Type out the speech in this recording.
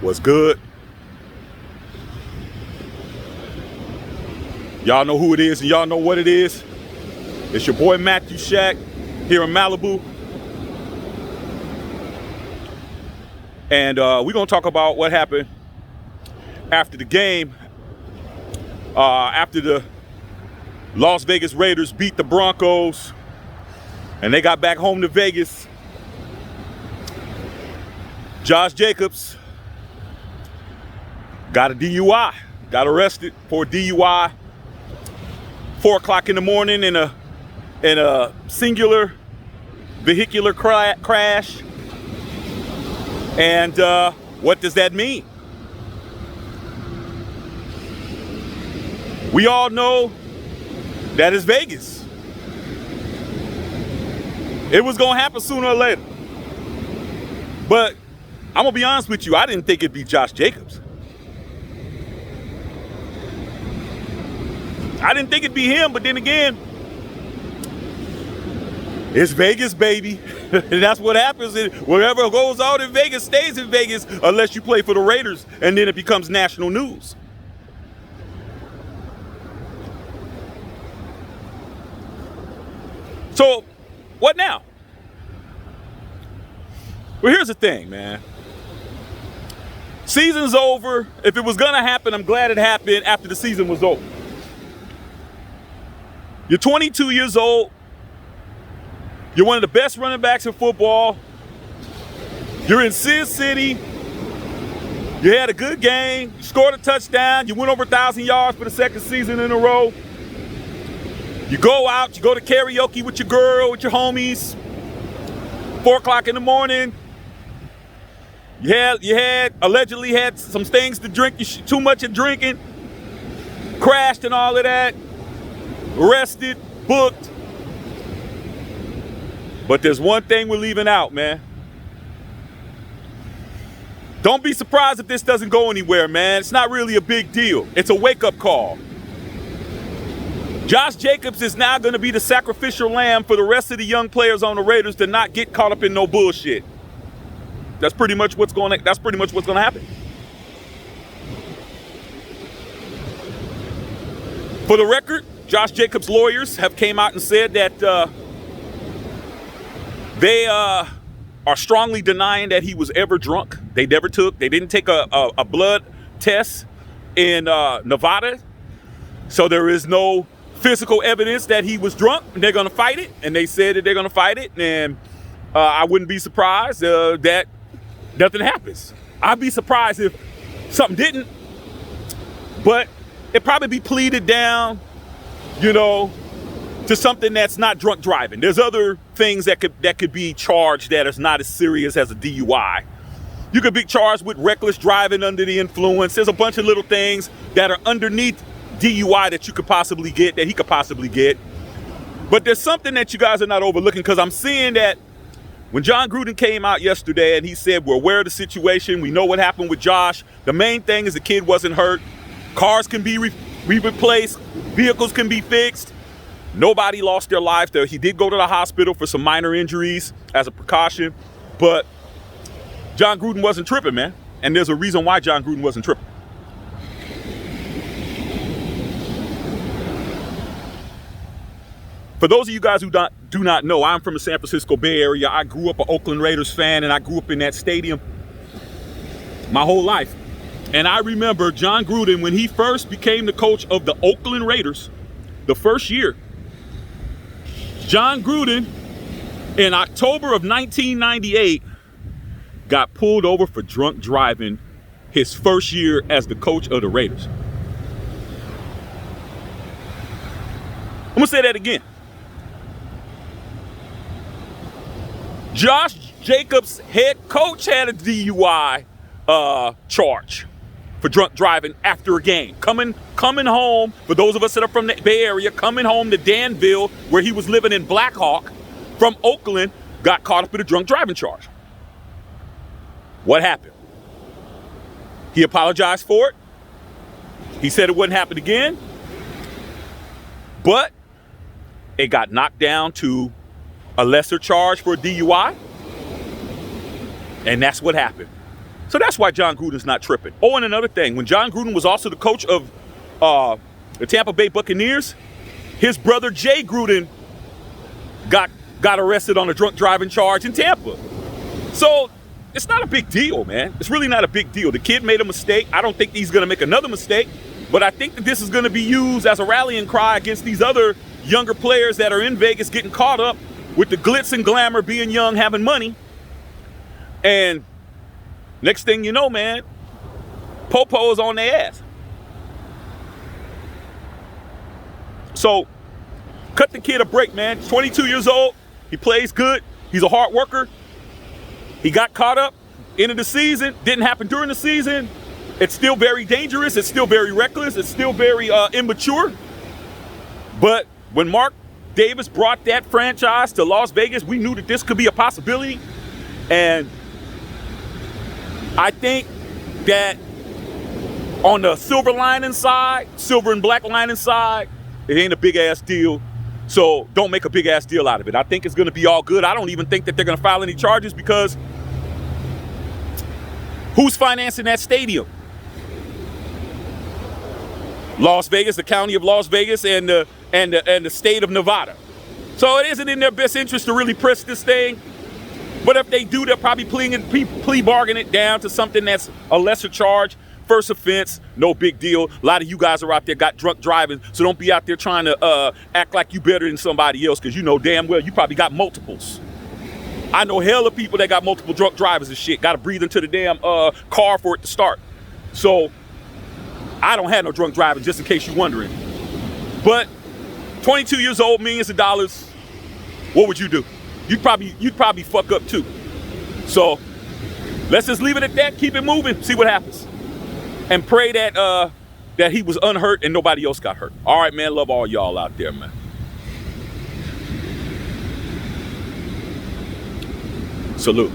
What's good? Y'all know who it is and y'all know what it is. It's your boy Matthew Shack here in Malibu. And we're going to talk about what happened after the game. After the Las Vegas Raiders beat the Broncos and they got back home to Vegas. Josh Jacobs got a DUI, got arrested for a DUI, 4 o'clock in the morning in a singular vehicular crash. And what does that mean? We all know that is Vegas. It was gonna happen sooner or later. But I'm gonna be honest with you, I didn't think it'd be Josh Jacobs. I didn't think it'd be him, but then again, it's Vegas, baby. And that's what happens. Whatever goes on in Vegas stays in Vegas unless you play for the Raiders, and then it becomes national news. So, what now? Well, here's the thing, man. Season's over. If it was going to happen, I'm glad it happened after the season was over. You're 22 years old. You're one of the best running backs in football. You're in Sid City. You had a good game. You scored a touchdown. You went over 1,000 yards for the second season in a row. You go out. You go to karaoke with your girl, with your homies. 4 o'clock in the morning. You allegedly had some things to drink. Too much of drinking. Crashed and all of that. Arrested. Booked. But there's one thing we're leaving out, man. Don't be surprised if this doesn't go anywhere, man. It's not really a big deal. It's a wake-up call. Josh Jacobs is now going to be the sacrificial lamb for the rest of the young players on the Raiders to not get caught up in no bullshit. That's pretty much what's going to happen. For the record, Josh Jacobs' lawyers have came out and said that they are strongly denying that he was ever drunk. They didn't take a blood test in Nevada. So there is no physical evidence that he was drunk. They're going to fight it. And they said that they're going to fight it. And I wouldn't be surprised that nothing happens. I'd be surprised if something didn't. But it'd probably be pleaded down, to something that's not drunk driving. There's other things that could be charged that is not as serious as a DUI. You could be charged with reckless driving under the influence. There's a bunch of little things that are underneath DUI that you could possibly get, that he could possibly get. But there's something that you guys are not overlooking, because I'm seeing that when John Gruden came out yesterday and he said, we're aware of the situation, we know what happened with Josh. The main thing is the kid wasn't hurt. Cars can be replaced. Vehicles can be fixed. Nobody lost their lives there. He did go to the hospital for some minor injuries as a precaution, but John Gruden wasn't tripping, man. And there's a reason why John Gruden wasn't tripping. For those of you guys who do not know, I'm from the San Francisco Bay Area. I grew up an Oakland Raiders fan, and I grew up in that stadium my whole life. And I remember John Gruden, when he first became the coach of the Oakland Raiders, the first year, John Gruden, in October of 1998, got pulled over for drunk driving his first year as the coach of the Raiders. I'm going to say that again. Josh Jacobs' head coach had a DUI charge for drunk driving after a game. Coming home, for those of us that are from the Bay Area, coming home to Danville, where he was living in Black Hawk, from Oakland, got caught up in a drunk driving charge. What happened? He apologized for it. He said it wouldn't happen again. But it got knocked down to a lesser charge for a DUI. And that's what happened. So that's why John Gruden's not tripping. Oh, and another thing, when John Gruden was also the coach of the Tampa Bay Buccaneers, his brother Jay Gruden got arrested on a drunk driving charge in Tampa. So it's not a big deal, man. It's really not a big deal. The kid made a mistake. I don't think he's going to make another mistake, but I think that this is going to be used as a rallying cry against these other younger players that are in Vegas getting caught up with the glitz and glamour, being young, having money. And next thing you know, man, Popo is on their ass. So cut the kid a break, man. He's 22 years old. He plays good. He's a hard worker. He got caught up into the season. Didn't happen during the season. It's still very dangerous. It's still very reckless. It's still very immature. But when Mark Davis brought that franchise to Las Vegas, we knew that this could be a possibility. And I think that on the silver lining side, silver and black lining side, it ain't a big ass deal. So don't make a big ass deal out of it. I think it's going to be all good. I don't even think that they're going to file any charges, because who's financing that stadium? Las Vegas, the county of Las Vegas, and the state of Nevada. So it isn't in their best interest to really press this thing. But if they do, they'll probably plea bargain it down to something that's a lesser charge. First offense, no big deal. A lot of you guys are out there got drunk driving, so don't be out there trying to act like you better than somebody else, because you know damn well you probably got multiples. I know hell of people that got multiple drunk drivers and shit. Got to breathe into the damn car for it to start. So I don't have no drunk driving, just in case you're wondering. But 22 years old, millions of dollars. What would you do? You'd probably fuck up too. So let's just leave it at that. Keep it moving. See what happens. And pray that that he was unhurt and nobody else got hurt. All right, man. Love all y'all out there, man. Salute.